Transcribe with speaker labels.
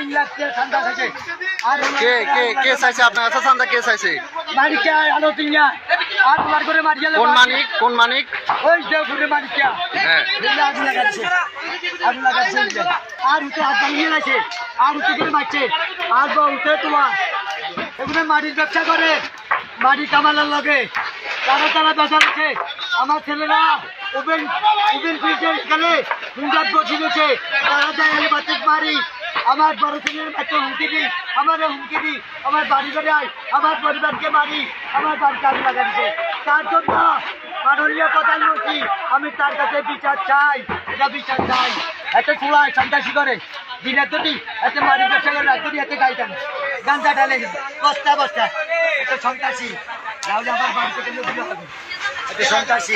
Speaker 1: 3 লাখ টাকা চাঁদা আছে। আর
Speaker 2: কে চাইছে আপনার কাছে চাঁদা? কে চাইছে?
Speaker 1: মালিকা আলো তিনা আর তোমার করে মারি গেল।
Speaker 2: কোন মানিক?
Speaker 1: ওই যে ঘুরে মালিকা।
Speaker 2: হ্যাঁ,
Speaker 1: আগুন লাগাচ্ছে আর উঠে হাত ভাঙিয়ে আছে, আর উঠে করে মারছে, আর উঠে তোমার এগুলো মাটির ব্যবসা করে, মাটি কামানোর লাগে। তারা বেচা আছে। আমার ছেলেরা ওপেন ফিল্ডের এখানে হুন্ডার বসে গেছে, তারা যায় বাচ্চা মারি। আমার বড় ছেলের বাচ্চা হুমকি দিই, আমারও হুমকি দিই, আমার বাড়ি করে আয়, আমার পরিবারকে মারি, আমার বাড়িতে আগুন লাগাচ্ছে। তার জন্য মাননীয় প্রধানমন্ত্রী, আমি তার কাছে বিচার চাই, এটা বিচার চাই। এত চুলায় সন্ত্রাসী করে দিনের দুটি এত মারি ব্যবসা করে রাত্রি এত গাড়ি টানে গাঞ্জা ঢালে বস্তা বস্তা, এত সন্ত্রাসী। তাহলে আমার বাড়ি থেকে এত সন্ত্রাসী।